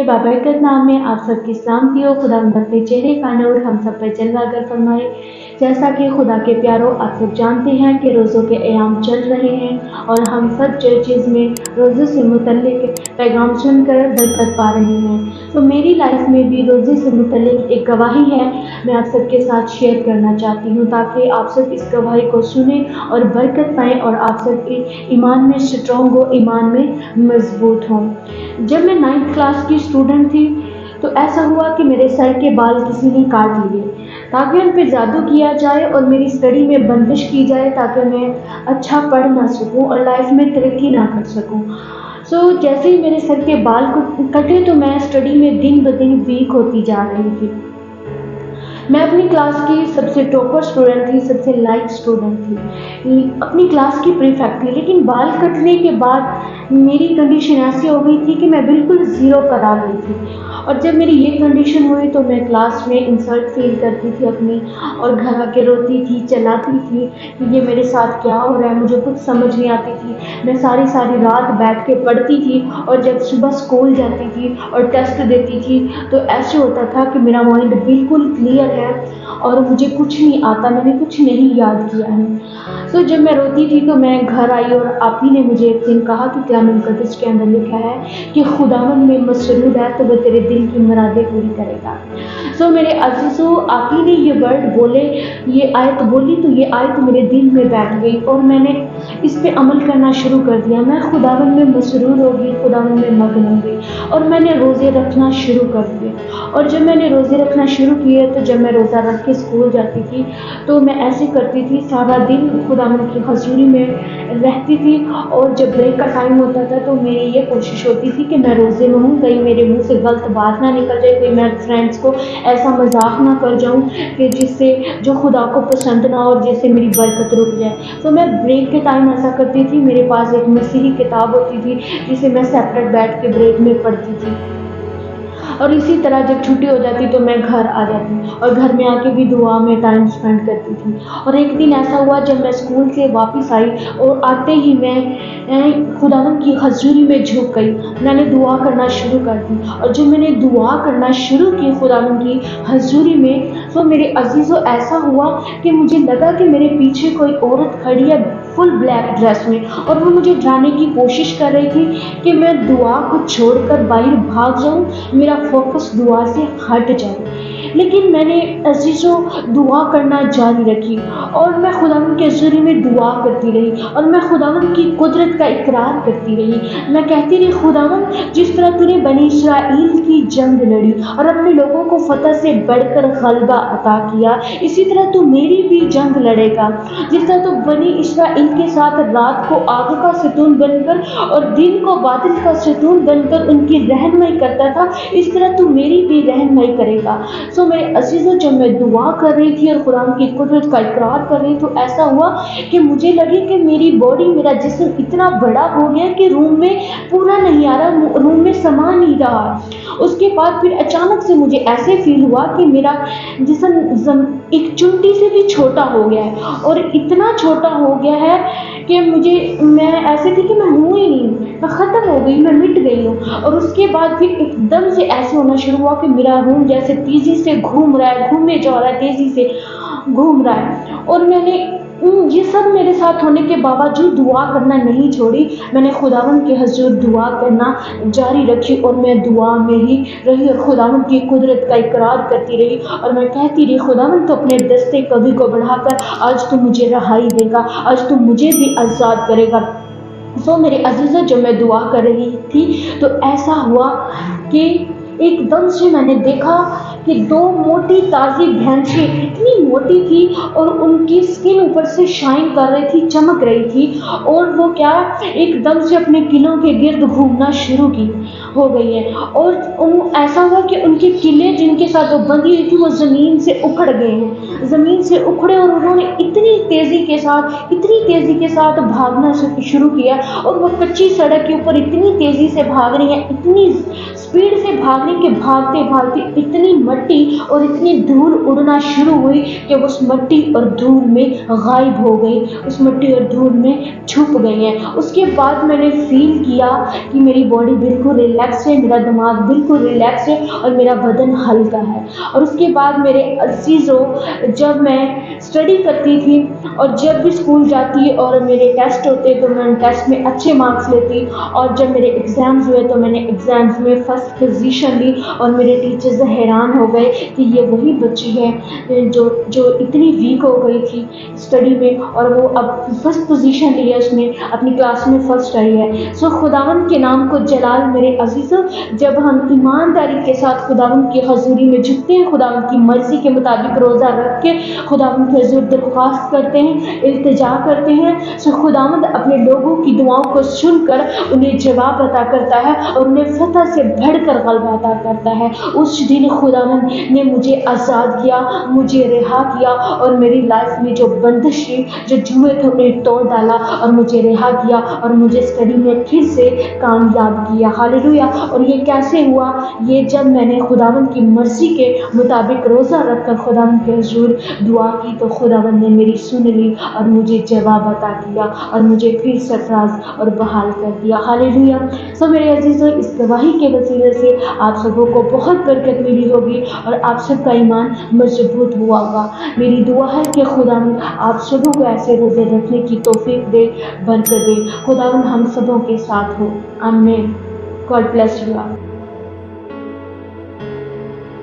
के बाबरकत नाम में आप सबकी सलामती हो। खुदा अपने चेहरे का नूर हम सब पर जलवा कर फरमाए। जैसा कि खुदा के प्यारों आप सब जानते हैं कि रोज़ों के अयाम चल रहे हैं और हम सब चर्चेज़ में रोज़ों से मुतल्लिक पैगाम सुनकर बरकत पा रहे हैं। तो मेरी लाइफ में भी रोज़े से मुतल्लिक एक गवाही है, मैं आप सबके साथ शेयर करना चाहती हूँ ताकि आप सब इस गवाही को सुने और बरकत पाएँ और आप सब के ईमान में स्ट्रॉन्ग हो, ईमान में मजबूत हों। जब मैं 9th क्लास की स्टूडेंट थी तो ऐसा हुआ कि मेरे सर के बाल किसी ने काट लिए ताकि उन पर जादू किया जाए और मेरी स्टडी में बंदिश की जाए ताकि मैं अच्छा पढ़ ना सकूं और लाइफ में तरक्की ना कर सकूं। सो जैसे ही मेरे सर के बाल को कटे तो मैं स्टडी में दिन ब दिन वीक होती जा रही थी। मैं अपनी क्लास की सबसे टॉपर स्टूडेंट थी, सबसे लाइक स्टूडेंट थी, अपनी क्लास की प्रीफेक्ट थी, लेकिन बाल कटने के बाद मेरी कंडीशन ऐसी हो गई थी कि मैं बिल्कुल ज़ीरो पर आ गई थी। और जब मेरी ये कंडीशन हुई तो मैं क्लास में इंसल्ट फील करती थी अपनी और घर आके रोती थी, चिल्लाती थी कि ये मेरे साथ क्या हो रहा है, मुझे कुछ समझ नहीं आती थी। मैं सारी रात बैठ के पढ़ती थी और जब सुबह स्कूल जाती थी और टेस्ट देती थी तो ऐसे होता था कि मेरा माइंड बिल्कुल क्लियर है और मुझे कुछ नहीं आता, मैंने कुछ नहीं याद किया है। सो जब मैं रोती थी तो मैं घर आई और आप ही ने मुझे एक दिन कहा कि कलाम मुक़द्दस के अंदर लिखा है कि खुदावंद में मसरूर है तो वो तेरे दिल की मुरादें पूरी करेगा। सो मेरे अज़ीज़ों, आप ही ने ये वर्ड बोले, ये आयत बोली तो ये आयत मेरे दिल में बैठ गई और मैंने इस पे अमल करना शुरू कर दिया। मैं खुदावंद में मसरूर हो गई, खुदावंद में मगन हो गई और मैंने रोज़े रखना शुरू कर दिए। और जब मैंने रोज़े रखना शुरू किए तो जब मैं रोज़ा रख के स्कूल जाती थी तो मैं ऐसे करती थी, सारा दिन खुदावंद की हज़ूरी में रहती थी और जब ब्रेक का टाइम होता था तो मेरी ये कोशिश होती थी कि मैं रोज़े में हूँ, कहीं मेरे मुंह से गलत बात ना निकल जाए, कोई मैं फ्रेंड्स को ऐसा मजाक ना कर जाऊँ कि जिससे जो खुदा को पसंद ना हो और जिससे मेरी बरकत रुक जाए। तो मैं ब्रेक के टाइम ऐसा करती थी, मेरे पास एक मसीही किताब होती थी जिसे मैं सेपरेट बैठ के ब्रेक में पढ़ती थी और इसी तरह जब छुट्टी हो जाती तो मैं घर आ जाती और घर में आके भी दुआ में टाइम स्पेंड करती थी। और एक दिन ऐसा हुआ जब मैं स्कूल से वापस आई और आते ही मैं खुदावंद की हज़ूरी में झुक गई, मैंने दुआ करना शुरू कर दी और जब मैंने दुआ करना शुरू की खुदावंद की हज़ूरी में तो मेरे अजीज़ों ऐसा हुआ कि मुझे लगा कि मेरे पीछे कोई औरत खड़ी है फुल ब्लैक ड्रेस में और वो मुझे डराने की कोशिश कर रही थी कि मैं दुआ को छोड़कर बाहर भाग जाऊं, मेरा फोकस दुआ से हट जाए। लेकिन मैंने अजीज़ों दुआ करना जारी रखी और मैं खुदावंद के ज़रिए में दुआ करती रही और मैं खुदावंद की कुदरत का इकरार करती रही। मैं कहती रही, खुदावंद जिस तरह तूने बनी इस्राएल की जंग लड़ी और अपने लोगों को फतह से बढ़कर गलबा अता किया, इसी तरह तू मेरी भी जंग लड़ेगा। जिस तरह तू बनी इस्राएल के साथ रात को आग का सतून बनकर और दिन को बादल का सतून बनकर उनकी रहनुमाई करता था, इस तरह तू मेरी भी रहनुमाई करेगा। सो मेरे अजीज़ों, जब मैं दुआ कर रही थी और कुरान की कुदरत का इकरार कर रही तो ऐसा हुआ कि मुझे लगे कि मेरी बॉडी, मेरा जिस्म इतना बड़ा हो गया कि रूम में पूरा नहीं आ रहा, रूम में समा नहीं रहा। उसके बाद फिर अचानक से मुझे ऐसे फील हुआ कि मेरा जिस्म एक चुंटी से भी छोटा हो गया है और इतना छोटा हो गया है कि मैं ऐसे थी कि मैं हूँ ही नहीं, मैं ख़त्म हो गई, मैं मिट गई हूँ। और उसके बाद फिर एकदम से ऐसे होना शुरू हुआ कि मेरा रूम जैसे तेज़ी से घूम रहा है, घूमने जा रहा है, तेज़ी से घूम रहा है। और मैंने ये सब मेरे साथ होने के बावजूद दुआ करना नहीं छोड़ी, मैंने खुदावंद के हज़ूर दुआ करना जारी रखी और मैं दुआ में ही रही और खुदावंद की कुदरत का इकरार करती रही और मैं कहती रही, खुदावंद तो अपने दस्ते कभी को बढ़ाकर आज तो मुझे रहाई देगा, आज तो मुझे भी आज़ाद करेगा। सो मेरे अजीज़ों, जब मैं दुआ कर रही थी तो ऐसा हुआ कि एकदम से मैंने देखा कि दो मोटी ताज़ी भैंसें इतनी मोटी थी और उनकी स्किन ऊपर से शाइन कर रही थी, चमक रही थी और वो क्या एकदम से अपने किलों के गिर्द घूमना शुरू हो गई है। और ऐसा हुआ कि उनके किले जिनके साथ वो बंधी हुई थी वो ज़मीन से उखड़ गए हैं, ज़मीन से उखड़े और उन्होंने इतनी तेज़ी के साथ भागना शुरू किया, और वो कच्ची सड़क के ऊपर इतनी तेज़ी से भाग रही हैं, इतनी स्पीड से भाग रही कि भागते भागते इतनी मट्टी और इतनी धूल उड़ना शुरू हुई कि वो उस मट्टी और धूल में गायब हो गई, उस मट्टी और धूल में छुप गई हैं। उसके बाद मैंने फील किया कि मेरी बॉडी बिल्कुल रिलैक्स है, मेरा दिमाग बिल्कुल रिलैक्स है और मेरा बदन हल्का है। और उसके बाद मेरे अज़ीज़ों, जब मैं स्टडी करती थी और जब भी स्कूल जाती और मेरे टेस्ट होते तो मैं उन टेस्ट में अच्छे मार्क्स लेती, और जब मेरे एग्ज़ाम्स हुए तो मैंने एग्ज़ाम्स में फ़र्स्ट पोजीशन ली, और मेरे टीचर्स हैरान हो गए कि ये वही बच्ची है जो इतनी वीक हो गई थी स्टडी में, और वो अब फर्स्ट पोजीशन ली है, उसने अपनी क्लास में फर्स्ट आई है। सो खुदावंद के नाम को जलाल मेरे अज़ीज़ों, जब हम ईमानदारी के साथ खुदावंद की हज़ूरी में झुकते हैं, खुदावंद की मर्ज़ी के मुताबिक रोज़ा रख के खुदावंद के हुज़ूर दरख्वास्त करते हैं, इल्तिजा करते हैं, सो खुदावंद अपने लोगों की दुआओं को सुनकर उन्हें जवाब अता करता है और उन्हें फतह से बढ़कर ग़लबा अता करता है। उस दिन खुदावंद ने मुझे आज़ाद किया, मुझे रिहा किया, और मेरी लाइफ में जो बंदिश थी, जो जुए थे, उन्हें तोड़ डाला और मुझे रिहा किया और मुझे स्टडी में फिर से कामयाब किया। हालेलुया। और ये कैसे हुआ? ये जब मैंने खुदावंद की मर्ज़ी के मुताबिक रोज़ा रखकर खुदावंद के हुज़ूर दुआ की, तो खुदावंद ने मेरी सुन ली और मुझे जवाब अता किया और मुझे फिर सरफराज और बहाल कर दिया। हालेलुया। सो मेरे अज़ीज़ों, इस गवाही के वसीले से आप सबों को बहुत बरकत मिली होगी और आप सबका ईमान मजबूत हुआ होगा। मेरी दुआ है कि खुदावंद आप सबों को ऐसे रोज़े रखने की तौफीक दे, बरकत दे। खुदावंद हम सबों के साथ हो। आमीन। God bless you.